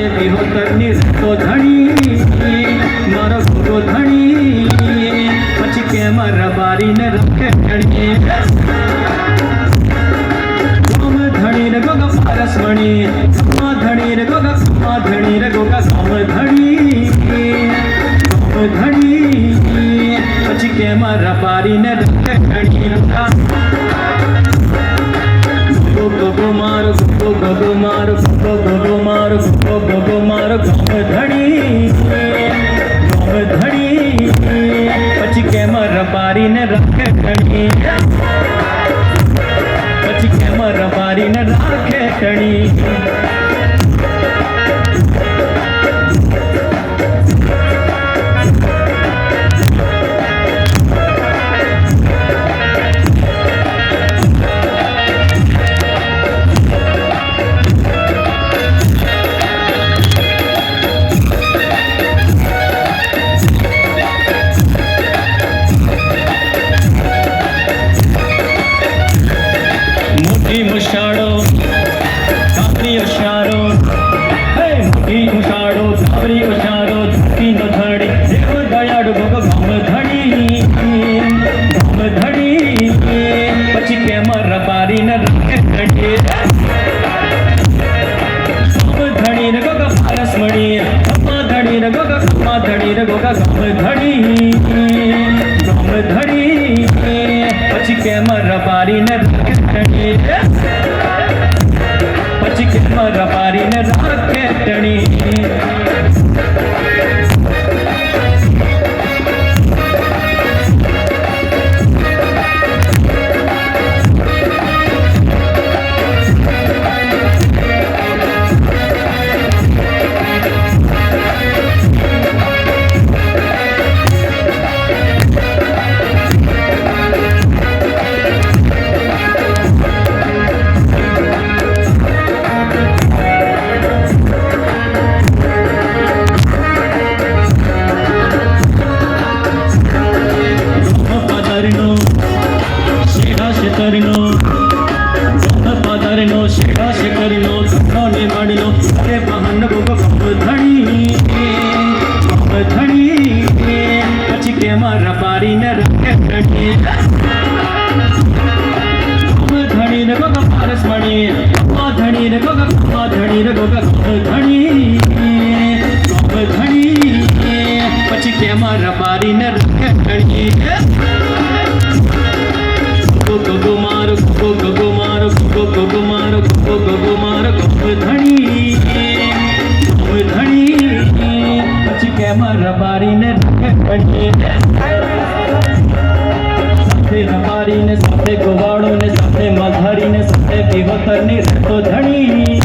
વિહોતરની તો ધણી મારો ગોગો ધણી પછી કેમ રબારીને રખે ધણી ગોમ ધણી રે ગોગા પારસમણી ગમા ધણી રે ગોગા ગમા ધણી રે ગોગા ગમ ધણી પછી કેમ રબારીને રખે ધણી ગોગો મારો ગોગો મારો ગોગો મારો ગોગો મારો ગમ ધણી પછી કેમ રબારીને રખે ધણી પછી કેમ રબારીને રાખે ધણી મુશાળો કાબરી ઉશાળો હે મોટી મુશાળો કાબરી ઉશાળો ધરતીનો ધણી દેવ દયાળુ ગોગો ગમ ધણી પછી કેમ રબારીને રખે ધણી ગમ ધણી રે ગોગા પારસમણી ગમા ધણી રે ગોગા ગમા ધણી રે ગોગા ગમ ધણી પછી કેમ રબારીને રખે ધણી પછી કેમ રબારીને રાખે ધણી પાદરનો શેડા શેકરનો ધનો ને માડનો અરે બહન ગોગો ગમ ધણી પછી કેમ રબારીને રખે ધણી ગમ ધણી રે ગોગા પારસમણી ગમા ધણી રે ગોગા ગમા ધણી રે ગોગા ગમ ધણી પછી કેમ રબારીને રખે ધણી ગોગો મારો ગોગો મારો ગોગો મારો ગોગો મારો ગમ ધણી પછી કેમ રબારીને રખે ધણી સાથે રબારીને સાથે ગોવાળો ને સાથે મધારીને સાથે વિહોતરની તો ધણી